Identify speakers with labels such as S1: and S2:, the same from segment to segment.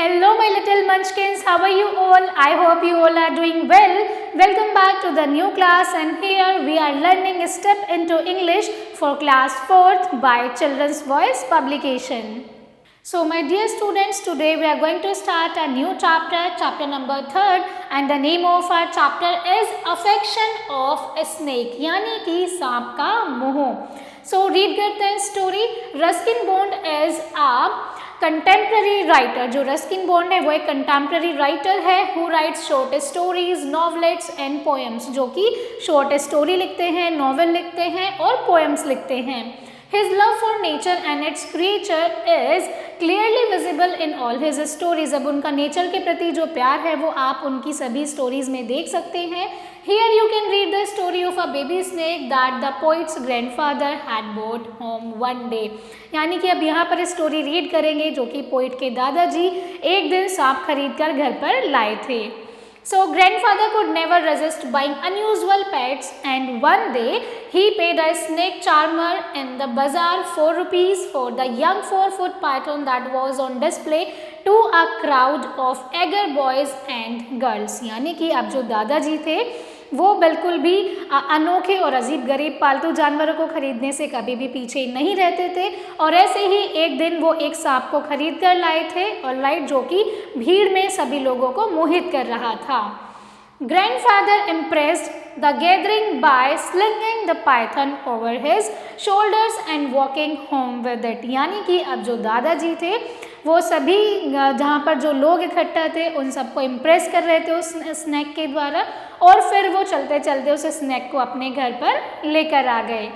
S1: Hello my little munchkins, how are you all? I hope you all are doing well. Welcome back to the new class, and here we are learning Step into English for class 4th by Children's Voice publication. So my dear students, today we are going to start a new chapter number 3rd, and the name of our chapter is Affection of a Snake, यानी कि सांप का मोह. So read करते हैं story. Ruskin Bond is a contemporary writer. जो Ruskin Bond है वो एक कंटेम्प्रेरी राइटर है who writes short stories, novelettes and poems, जो कि शॉर्ट स्टोरी लिखते हैं, नॉवेल लिखते हैं और पोएम्स लिखते हैं. His love for nature and its creature is clearly visible in all his stories. अब उनका नेचर के प्रति जो प्यार है वो आप उनकी सभी स्टोरीज में देख सकते हैं. Here you can read the story of a baby snake that the poet's grandfather had brought home one day. यानी कि अब यहाँ पर स्टोरी रीड करेंगे जो कि पोइट के दादाजी एक दिन सांप खरीद कर घर पर लाए थे. So grandfather could never resist buying unusual pets, and one day he paid a snake charmer in the bazaar 4 rupees for the young 4-foot python that was on display to a crowd of eager boys and girls. यानी कि अब जो दादाजी थे वो बिल्कुल भी अनोखे और अजीब गरीब पालतू जानवरों को खरीदने से कभी भी पीछे नहीं रहते थे, और ऐसे ही एक दिन वो एक सांप को खरीद कर लाए थे, और लाइट जो कि भीड़ में सभी लोगों को मोहित कर रहा था. Grandfather impressed the gathering by slinging the python over his shoulders and walking home with it. यानी कि अब जो दादाजी थे वो सभी जहाँ पर जो लोग इकट्ठा थे उन सबको इम्प्रेस कर रहे थे उस स्नैक के द्वारा, और फिर वो चलते चलते उस स्नैक को अपने घर पर लेकर आ गए.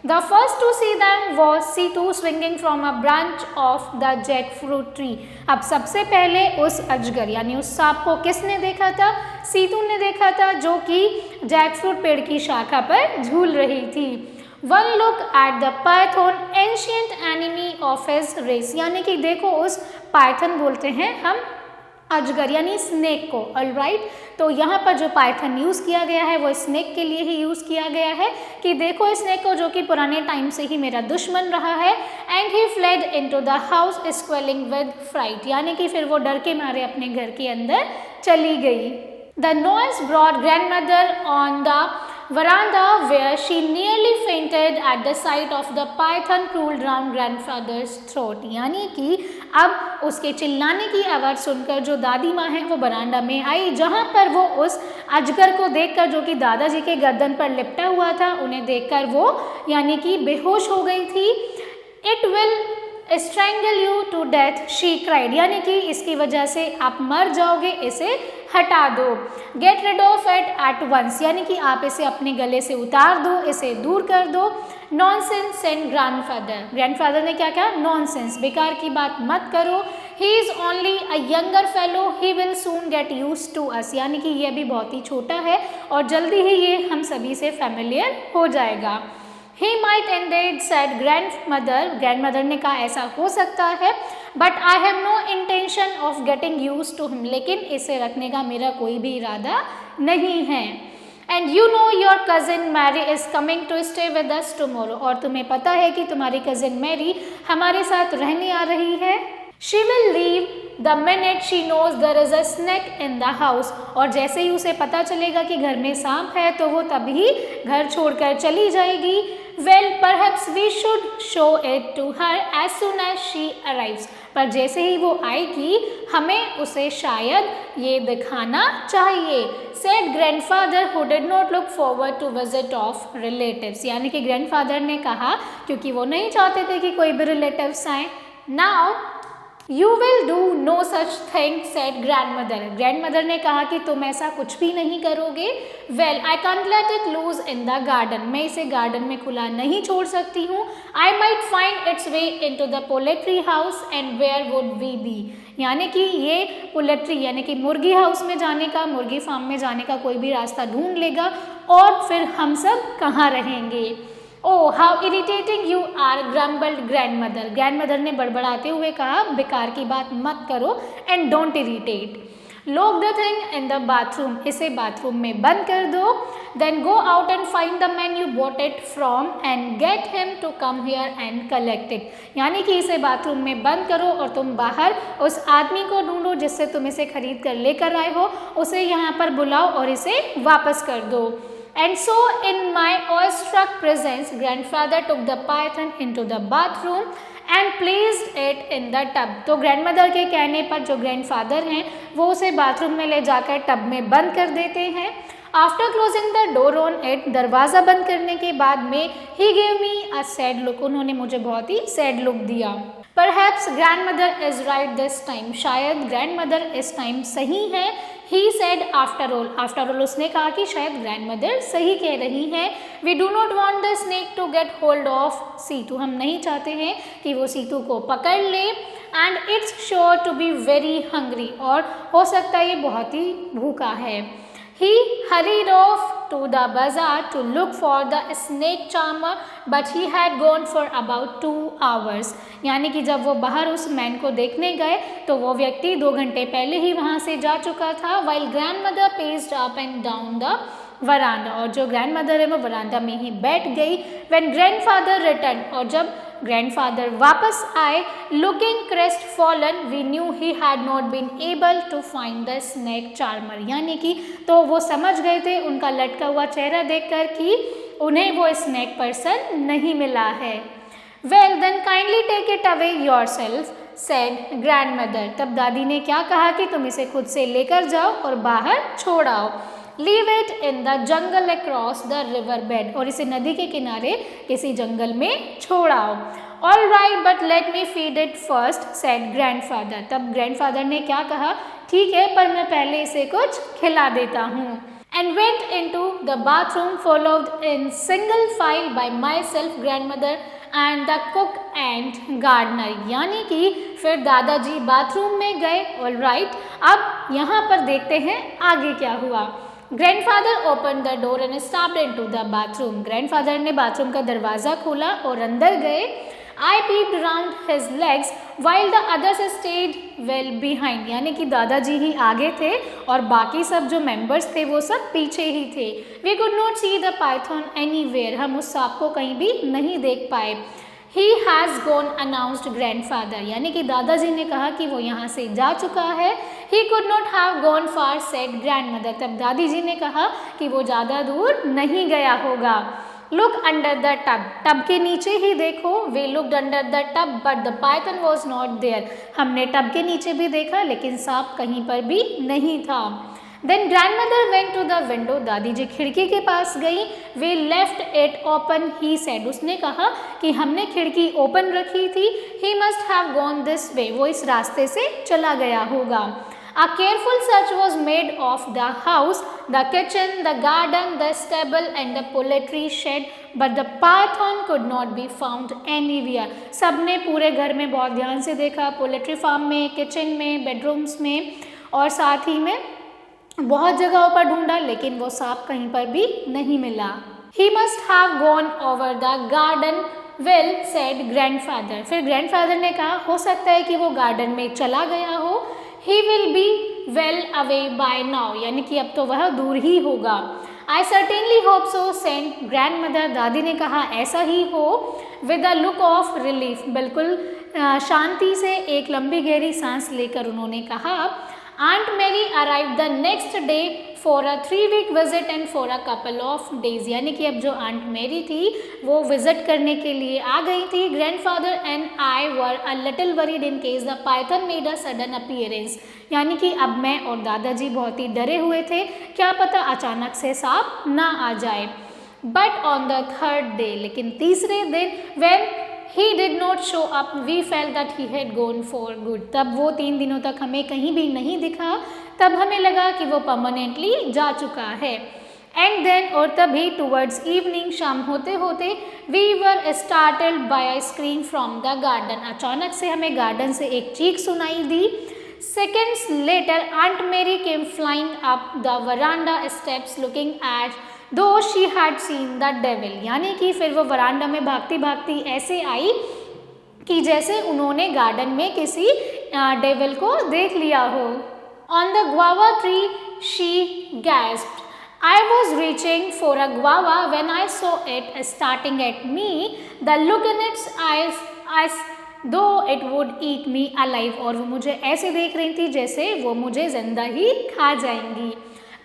S1: The first to see them was Situ swinging from a branch of the jackfruit tree. अब सबसे पहले उस अजगर यानी उस सांप को किसने देखा था? सीतू ने देखा था, जो कि जैकफ्रूट पेड़ की शाखा पर झूल रही थी. One look at the python, ancient enemy of his race. यानी कि देखो उस पाइथन बोलते हैं हम अजगर यानी स्नेक को. ऑलराइट, तो यहाँ पर जो पाइथन यूज़ किया गया है वो स्नेक के लिए ही यूज़ किया गया है कि देखो स्नेक को जो कि पुराने टाइम से ही मेरा दुश्मन रहा है. And he fled into the house squealing with fright. यानी कि फिर वो डर के मारे अपने घर के अंदर चली गई. The noise brought grandmother on the veranda where she nearly fainted at the sight of the python crawled round grandfather's throat. यानी कि अब उसके चिल्लाने की आवाज़ सुनकर जो दादी माँ है वो बरांडा में आई, जहाँ पर वो उस अजगर को देखकर जो कि दादाजी के गर्दन पर लिपटा हुआ था उन्हें देखकर वो यानी कि बेहोश हो गई थी. It will strangle you to death, she cried. यानी कि इसकी वजह से आप मर जाओगे, इसे हटा दो. Get rid of it at once. यानी कि आप इसे अपने गले से उतार दो, इसे दूर कर दो. Nonsense, said grandfather. ग्रैंडफादर ने क्या कहा? Nonsense, बेकार की बात मत करो. He is only a younger fellow, he will soon get used to us. यानी कि ये भी बहुत ही छोटा है और जल्दी ही ये हम सभी से familiar हो जाएगा. He might indeed, said grandmother. Grandmother ने कहा ऐसा हो सकता है, but I have no intention of getting used to him. लेकिन इसे रखने का मेरा कोई भी इरादा नहीं है. And you know your cousin Mary is coming to stay with us tomorrow. और तुम्हें पता है कि तुम्हारी cousin Mary हमारे साथ रहने आ रही है. She will leave the minute she knows there is a snake in the house. और जैसे ही उसे पता चलेगा कि घर में सांप है तो वो तभी घर छोड़कर चली जाएगी. Well, perhaps we should show it to her as soon as she arrives. पर जैसे ही वो आएगी हमें उसे शायद ये दिखाना चाहिए. Said grandfather who did not look forward to visit of relatives. यानी कि ग्रैंडफादर ने कहा क्योंकि वो नहीं चाहते थे कि कोई भी रिलेटिव्स आए. Now You will do no such thing, said grandmother. Grandmother ने कहा कि तुम ऐसा कुछ भी नहीं करोगे. Well, I can't let it loose in the garden. मैं इसे गार्डन में खुला नहीं छोड़ सकती हूँ. I might find its way into the poultry house, and where would we be? यानी कि ये पोल्ट्री यानी कि मुर्गी हाउस में जाने का, मुर्गी फार्म में जाने का कोई भी रास्ता ढूंढ लेगा, और फिर हम सब कहाँ रहेंगे. Oh, how irritating you are, grumbled grandmother. Grandmother ने बड़बड़ाते हुए कहा बेकार की बात मत करो, and don't irritate. Lock the thing in the bathroom, इसे बाथरूम में बंद कर दो। Then go out and find the man you bought it from and get him to come here and collect it, यानी कि इसे बाथरूम में बंद करो और तुम बाहर उस आदमी को ढूंढो जिससे तुम इसे खरीद कर लेकर आए हो, उसे यहाँ पर बुलाओ और इसे वापस कर दो। And so in my awestruck presence, grandfather took the python into the bathroom and placed it in the tub. तो ग्रैंडमदर के कहने पर जो ग्रैंडफादर हैं वो उसे बाथरूम में ले जाकर टब में बंद कर देते हैं। After closing the door on it, दरवाज़ा बंद करने के बाद में he gave me a sad look, उन्होंने मुझे बहुत ही सैड लुक दिया। Perhaps grandmother is right this time, शायद ग्रैंडमदर इस टाइम सही है। ही सेड आफ्टर ऑल, उसने कहा कि शायद ग्रैंडमदर सही कह रही हैं। We do not want the snake to get hold of Situ, हम नहीं चाहते हैं कि वो सीतू को पकड़ ले। And it's sure to be very hungry, और हो सकता है ये बहुत ही भूखा है। He hurried off to the bazaar to look for the snake charmer, but he had gone for about 2 hours. यानी कि जब वो बाहर उस मैन को देखने गए तो वो व्यक्ति 2 घंटे पहले ही वहाँ से जा चुका था। While grandmother paced up and down the वरांडा, और जो ग्रैंडमदर है वो वरांडा में ही बैठ गई। When grandfather returned, और जब ग्रैंडफादर वापस आए, looking crestfallen, we knew he had not been able to find the snake charmer, यानी कि तो वो समझ गए थे उनका लटका हुआ चेहरा देखकर कि उन्हें वो स्नेक पर्सन नहीं मिला है। Well then kindly take it away yourself, said grandmother, तब दादी ने क्या कहा कि तुम इसे खुद से लेकर जाओ और बाहर छोड़ आओ। Leave it in the jungle across the river bed, और इसे नदी के किनारे किसी जंगल में छोड़ आओ। All right, but let me feed it first, said grandfather, तब ग्रैंडफादर ने क्या कहा, ठीक है पर मैं पहले इसे कुछ खिला देता हूँ। And went into the bathroom followed in single file by myself, grandmother and the cook and gardener, यानी कि फिर दादाजी बाथरूम में गए। All right, अब यहाँ पर देखते हैं आगे क्या हुआ। Grandfather opened the door and stepped into the bathroom. Grandfather ने बाथरूम का दरवाज़ा खोला और अंदर गए। I peeped round his legs while the others stayed well behind, यानी कि दादाजी ही आगे थे और बाकी सब जो मेंबर्स थे वो सब पीछे ही थे। We could not see the python anywhere, हम उस सांप को कहीं भी नहीं देख पाए। He has gone, announced grandfather, यानी कि दादाजी ने कहा कि वो यहाँ से जा चुका है। He could not have gone far, said grandmother, तब दादी जी ने कहा कि वो ज़्यादा दूर नहीं गया होगा। Look under the tub, tub के नीचे ही देखो। We looked under the tub, but the python was not there, हमने टब के नीचे भी देखा लेकिन सांप कहीं पर भी नहीं था। Then grandmother went to the window, दादी जी खिड़की के पास गई। We left it open, he said, उसने कहा कि हमने खिड़की ओपन रखी थी। He must have gone this way, वो इस रास्ते से चला गया होगा। A careful search was made of the house, the kitchen, the garden, the stable and the poultry shed, but the python could not be found anywhere. सबने पूरे घर में बहुत ध्यान से देखा, पोल्ट्री फार्म में, किचन में, बेडरूम्स में और साथ ही में बहुत जगहों पर ढूंढा लेकिन वो सांप कहीं पर भी नहीं मिला। He must have gone over the garden, well, said grandfather. फिर ग्रैंडफादर ने कहा हो सकता है कि वो गार्डन में चला गया हो। He will be well away by now, यानी कि अब तो वह दूर ही होगा। I certainly hope so, said grandmother, दादी ने कहा ऐसा ही हो। With a look of relief, बिल्कुल शांति से एक लंबी गहरी सांस लेकर उन्होंने कहा। Aunt Mary arrived the next day for a 3-week visit and for a couple of days, यानी कि अब जो आंट मेरी थी वो विजिट करने के लिए आ गई थी। Grandfather and I were a little worried in case the python made a sudden appearance, यानी कि अब मैं और दादाजी बहुत ही डरे हुए थे, क्या पता अचानक से सांप ना आ जाए। But on the 3rd day, लेकिन तीसरे दिन when He did not show up, we felt that he had gone for good. तब वो 3 दिनों तक हमें कहीं भी नहीं दिखा, तब हमें लगा कि वो परमानेंटली जा चुका है। And then, और तभी towards evening, शाम होते होते we were startled by a scream from the garden. अचानक से हमें गार्डन से एक चीख सुनाई दी। Seconds later, Aunt Mary came flying up the veranda steps looking at though she had seen the devil, यानी कि फिर वो वरांडा में भागती भागती ऐसे आई कि जैसे उन्होंने गार्डन में किसी डेविल को देख लिया हो। On the guava tree, she gasped. I was reaching for a guava when I saw it starting at me. The look in its eyes, as though it would eat me alive. और वो मुझे ऐसे देख रही थी जैसे वो मुझे जिंदा ही खा जाएंगी.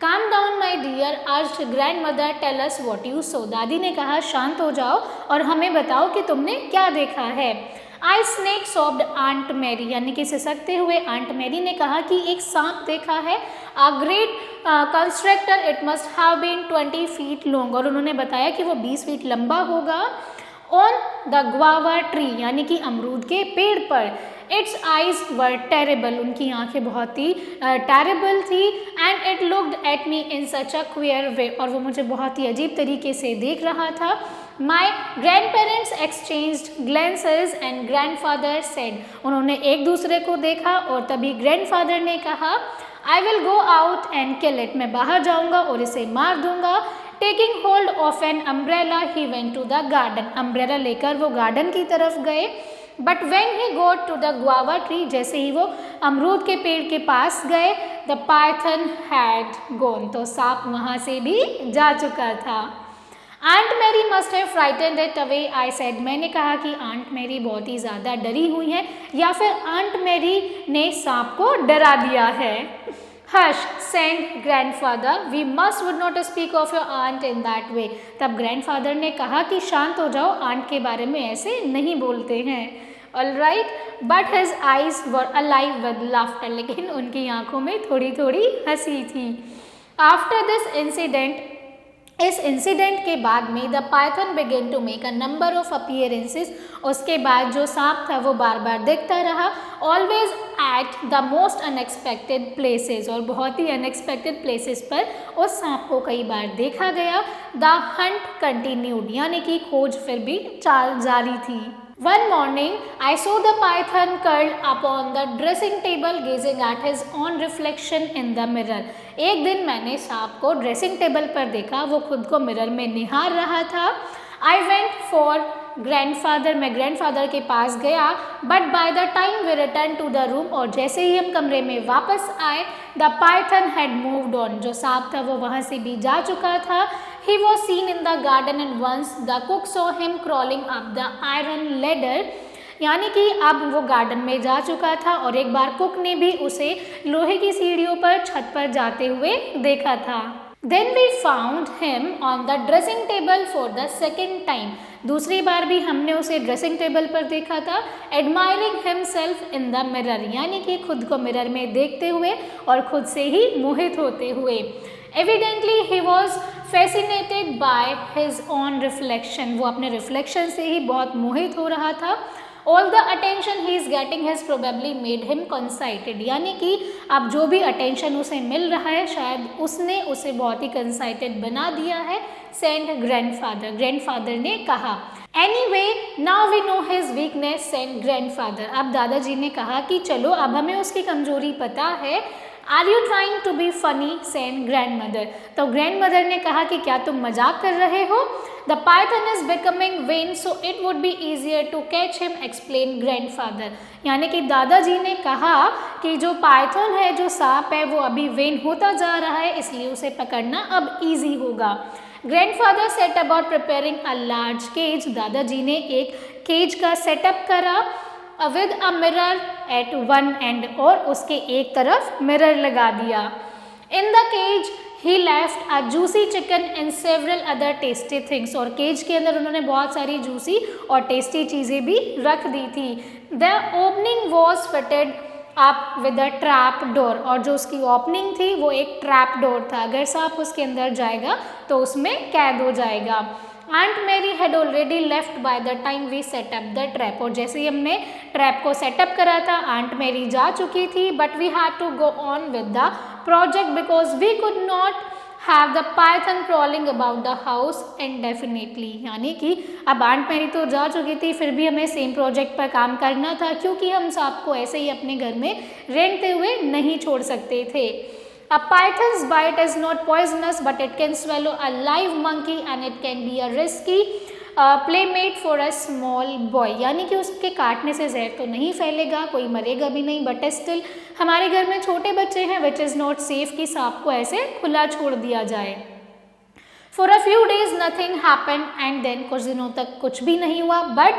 S1: Calm down, my dear, urged grandmother. Tell us what you saw. दादी ने कहा शांत हो जाओ और हमें बताओ कि तुमने क्या देखा है. आई स्नेक सॉफ्ट आंट मैरी, यानी कि सिसकते हुए आंट मैरी ने कहा कि एक सांप देखा है. A great constructor, it must have been 20 feet long, और उन्होंने बताया कि वो 20 फीट लंबा होगा. ऑन द ग्वावा ट्री, यानी कि अमरूद के पेड़ पर. इट्स आईज वर टेरेबल, उनकी आंखें बहुत ही टेरेबल थी. And it looked at me in such a queer way, और वो मुझे बहुत ही अजीब तरीके से देख रहा था. My grandparents exchanged glances and grandfather said, उन्होंने एक दूसरे को देखा और तभी ग्रैंडफादर ने कहा I will go out and kill it, मैं बाहर जाऊंगा और इसे मार दूंगा. Taking hold of an umbrella he went to the garden, umbrella लेकर वो गार्डन की तरफ गए. But when he got to the guava tree, जैसे ही वो अमरूद के पेड़ के पास गए, द पाइथन हैड गॉन, तो सांप वहां से भी जा चुका था. Aunt Mary must have frightened it away, I said, मैंने कहा कि आंट मैरी बहुत ही ज़्यादा डरी हुई है या फिर आंट मैरी ने सांप को डरा दिया है. Hush said grandfather, we must would not speak of your aunt in that way, तब ग्रैंडफादर ने कहा कि शांत हो जाओ, आंट के बारे में ऐसे नहीं बोलते हैं. Alright, but his eyes were alive with laughter, लेकिन उनकी आंखों में थोड़ी थोड़ी हंसी थी. आफ्टर दिस इंसिडेंट, इस इंसिडेंट के बाद में the python began to make a number of appearances, उसके बाद जो सांप था वो बार बार दिखता रहा. Always at the most unexpected places, और बहुत ही अनएक्सपेक्टेड प्लेसेस पर उस सांप को कई बार देखा गया. द हंट कंटिन्यूड, यानी कि खोज फिर भी जारी थी. One morning, I saw the python curled upon the dressing table, gazing at his own reflection in the mirror. एक दिन मैंने सांप को ड्रेसिंग टेबल पर देखा, वो खुद को मिरर में निहार रहा था. I went for grandfather, मैं ग्रैंडफादर के पास गया. But by the time we returned to the room, और जैसे ही हम कमरे में वापस आए, the python had moved on, जो सांप था वो वहाँ से भी जा चुका था. He was seen in the garden and once the cook saw him crawling up the iron ladder, यानी कि अब वो गार्डन में जा चुका था और एक बार कुक ने भी उसे लोहे की सीढ़ियों पर छत पर जाते हुए देखा था. Then we found him on the dressing table for the second time, दूसरी बार भी हमने उसे ड्रेसिंग टेबल पर देखा था. Admiring himself in the mirror, यानी कि खुद को मिरर में देखते हुए और खुद से ही मोहित होते हुए. Evidently he was fascinated by his own reflection, वो अपने रिफ्लेक्शन से ही बहुत मोहित हो रहा था. All the attention he is getting has probably made him conceited, यानी कि अब जो भी अटेंशन उसे मिल रहा है शायद उसने उसे बहुत ही कंसाइटेड बना दिया है. सेंड ग्रैंडफादर, ग्रैंडफादर ने कहा. Anyway, now we know his weakness, send grandfather, अब दादाजी ने कहा कि चलो अब हमें उसकी कमजोरी पता है. Are you trying to be funny, said grandmother, तो ग्रैंडमदर ने कहा कि क्या तुम मजाक कर रहे हो. The python is becoming vain so it would be easier to catch him, explained grandfather, यानी कि दादाजी ने कहा कि जो पाइथन है, जो सांप है, वो अभी वेन होता जा रहा है, इसलिए उसे पकड़ना अब ईजी होगा. Grandfather set about preparing a large cage, दादाजी ने एक केज का सेटअप करा. With a mirror at one end, और उसके एक तरफ मिरर लगा दिया. In the cage he left a juicy chicken and several other tasty things, और केज के अंदर उन्होंने बहुत सारी जूसी और टेस्टी चीज़ें भी रख दी थी. The opening was fitted up with a trap door, और जो उसकी ओपनिंग थी वो एक ट्रैप डोर था, अगर सांप उसके अंदर जाएगा तो उसमें कैद हो जाएगा. Aunt Mary had already left by the time we set up the trap, और जैसे ही हमने ट्रैप को सेटअप करा था आंट मैरी जा चुकी थी. But we had to go on with the project because we could not have the python crawling about the house indefinitely, यानी कि अब आंट मैरी तो जा चुकी थी, फिर भी हमें सेम प्रोजेक्ट पर काम करना था क्योंकि हम सांप को ऐसे ही अपने घर में रेंगते हुए नहीं छोड़ सकते थे. A python's bite is not poisonous, but it can swallow a live monkey and it can be a risky. Playmate for a small boy, यानी कि उसके काटने से जहर तो नहीं फैलेगा, कोई मरेगा भी नहीं, बट स्टिल हमारे घर में छोटे बच्चे हैं विच इज़ नॉट सेफ कि सांप को ऐसे खुला छोड़ दिया जाए। For a few days nothing happened and then कुछ दिनों तक कुछ भी नहीं हुआ, but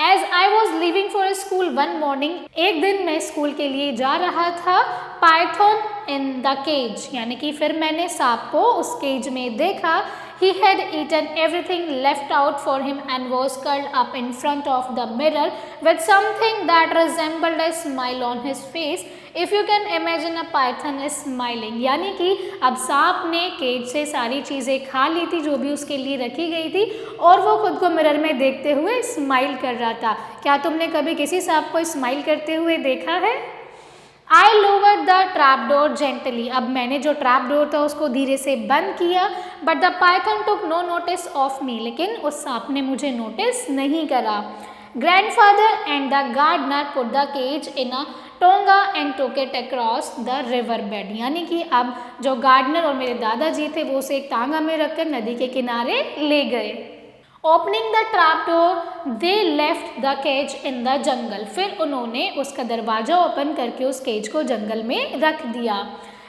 S1: as I was leaving for school one morning, एक दिन मैं स्कूल के लिए जा रहा था, पाइथन इन द केज, यानी कि फिर मैंने सांप को उस केज में देखा। He had eaten everything left out for him and was curled up in front of the mirror with something that resembled a smile on his face. If you can imagine a python is smiling, यानी कि अब सांप ने cage से सारी चीज़ें खा ली थी जो भी उसके लिए रखी गई थी, और वो खुद को मिरर में देखते हुए स्माइल कर रहा था। क्या तुमने कभी किसी सांप को स्माइल करते हुए देखा है? I lowered the trap door gently. अब मैंने जो ट्रैप डोर था उसको धीरे से बंद किया, but the python took no notice of me. लेकिन उस सांप ने मुझे नोटिस नहीं करा। Grandfather and the gardener put the cage in a tonga and took it across the river bed. यानी कि अब जो गार्डनर और मेरे दादाजी थे वो उसे एक तांगा में रखकर नदी के किनारे ले गए। Opening the trap door they left the cage in the jungle, फिर उन्होंने उसका दरवाजा ओपन करके उस केज को जंगल में रख दिया।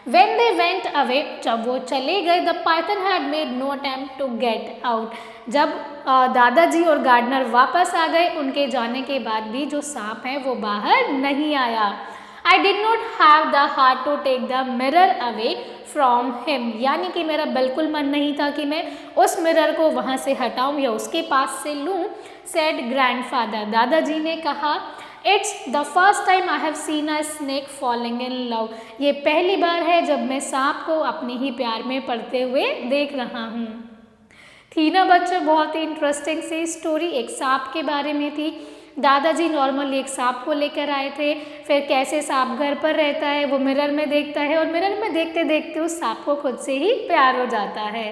S1: When they went away, जब वो चले गए, the python had made no attempt to get out. जब दादाजी और गार्डनर वापस आ गए, उनके जाने के बाद भी जो सांप है वो बाहर नहीं आया। I did not have the heart to take the mirror away from him, यानी कि मेरा बिल्कुल मन नहीं था कि मैं उस मिरर को वहाँ से हटाऊँ या उसके पास से लूँ। said grandfather, दादाजी ने कहा, It's the first time I have seen a snake falling in love. ये पहली बार है जब मैं सांप को अपने ही प्यार में पड़ते हुए देख रहा हूँ। थी ना बच्चों बहुत ही इंटरेस्टिंग सी स्टोरी, एक सांप के बारे में थी। दादाजी नॉर्मली एक सांप को लेकर आए थे, फिर कैसे सांप घर पर रहता है, वो मिरर में देखता है और मिरर में देखते देखते उस सांप को खुद से ही प्यार हो जाता है।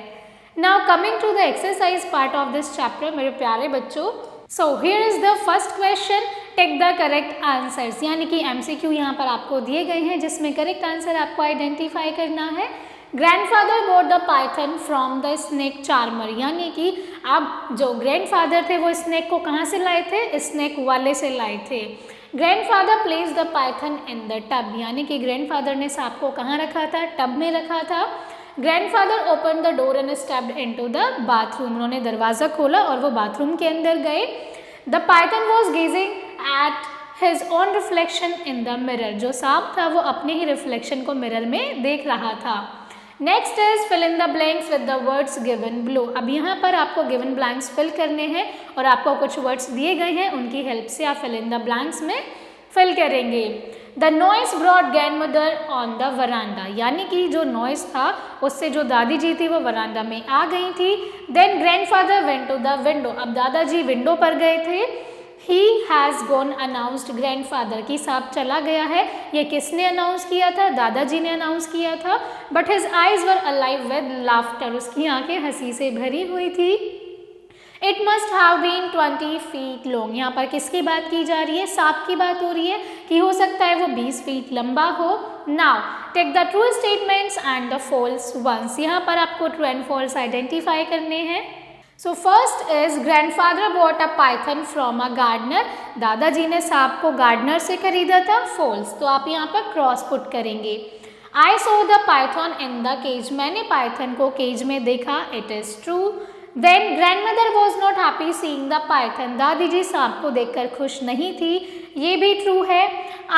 S1: Now coming to the exercise part of this chapter मेरे प्यारे बच्चों, so here is the first question, take the correct answers, यानी कि MCQ यहाँ पर आपको दिए गए हैं जिसमें करेक्ट आंसर आपको आइडेंटिफाई करना है। Grandfather bought the python from the snake charmer, यानी कि अब जो ग्रैंडफादर थे वो स्नेक को कहाँ से लाए थे? स्नेक वाले से लाए थे। Grandfather place the Python in the tub, यानी कि ग्रैंडफादर ने सांप को कहाँ रखा था? टब में रखा था। Grandfather open the door and stepped into the bathroom, उन्होंने दरवाज़ा खोला और वो बाथरूम के अंदर गए। The python was gazing at his own reflection in the mirror, जो सांप था वो अपने ही रिफ्लेक्शन को मिरर में देख रहा था। Next is fill in the blanks with the words given below, अब यहाँ पर आपको गिवन ब्लैंक्स फिल करने हैं और आपको कुछ वर्ड्स दिए गए हैं, उनकी हेल्प से आप फिल इन द ब्लैंक्स में फिल करेंगे। The noise brought grandmother on the वरांडा, यानी कि जो नॉइस था उससे जो दादी जी थी वो वरांडा में आ गई थी। Then grandfather went to the window, अब दादाजी विंडो पर गए थे। He has gone announced grandfather, कि सांप चला गया है, ये किसने अनाउंस किया था? दादाजी ने अनाउंस किया था। But his eyes were alive with laughter, उसकी आंखें हंसी से भरी हुई थी। It must have been 20 feet long, यहाँ पर किसकी बात की जा रही है? सांप की बात हो रही है कि हो सकता है वो 20 फीट लंबा हो। Now take the true statements and the false ones, यहाँ पर आपको true and false आइडेंटिफाई करने हैं। So first is grandfather bought a python from a gardener, दादाजी ने सांप को गार्डनर से खरीदा था। false, तो आप यहाँ पर क्रॉस पुट करेंगे। I saw the python in the cage, मैंने पाइथन को केज में देखा। it is true। Then grandmother was not happy seeing the python, दादी जी सांप को देखकर खुश नहीं थी, ये भी ट्रू है।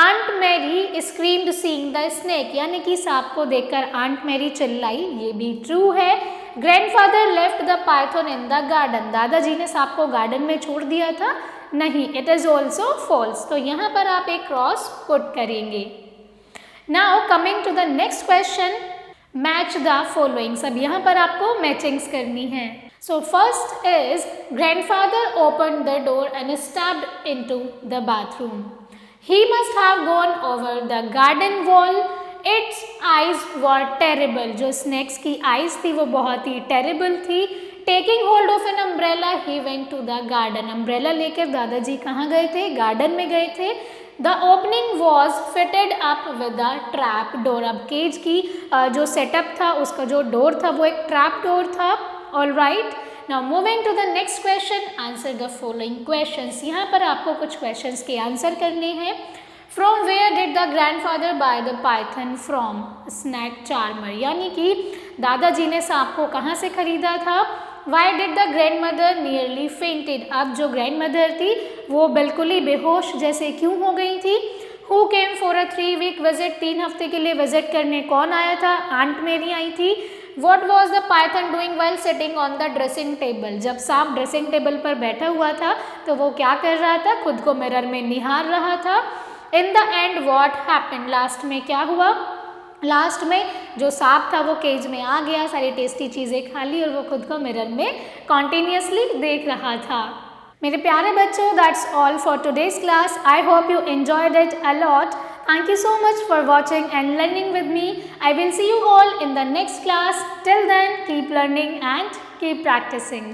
S1: Aunt Mary screamed seeing the snake, यानी कि सांप को देखकर आंट मैरी चिल्लाई, ये भी ट्रू है। Grandfather left the python in the garden, दादाजी ने सांप को गार्डन में छोड़ दिया था, नहीं, it is also false, तो यहाँ पर आप एक क्रॉस पुट करेंगे। Now coming to the next question, match the following, सब यहाँ पर आपको मैचिंग्स करनी है। So first is grandfather opened the door and stepped into the bathroom. He must have gone over the garden wall. Its eyes were terrible, जो snacks की eyes थी वो बहुत ही टेरेबल थी। Taking hold of an umbrella, he went to the garden. Umbrella लेकर दादाजी कहाँ गए थे? गार्डन में गए थे। The opening was fitted up with a trap door, अब केज की जो सेटअप था उसका जो डोर था वो एक ट्रैप डोर था। All right. Now moving to the next question, answer the following questions. यहाँ पर आपको कुछ क्वेश्चंस के आंसर करने हैं। From where did the grandfather buy the python from? Snake charmer, यानी कि दादाजी ने सांप को कहाँ से खरीदा था? Why did the grand mother nearly fainted? अब जो ग्रैंड मदर थी वो बिल्कुल ही बेहोश जैसे क्यों हो गई थी? Who came for a 3-week visit? 3 हफ्ते के लिए विजिट करने कौन आया था? आंट मेरी आई थी। What was the python doing while sitting on the dressing table? जब सांप ड्रेसिंग टेबल पर बैठा हुआ था तो वो क्या कर रहा था? खुद को मिरर में निहार रहा था। In the end what happened? Last में क्या हुआ? लास्ट में जो सांप था वो केज में आ गया, सारी टेस्टी चीज़ें खा ली और वो खुद को मिरर में कॉन्टिन्यूसली देख रहा था। मेरे प्यारे बच्चों, that's all for today's class. I hope you enjoyed it a lot. Thank you so much for watching and learning with me. I will see you all in the next class. Till then, keep learning and keep practicing.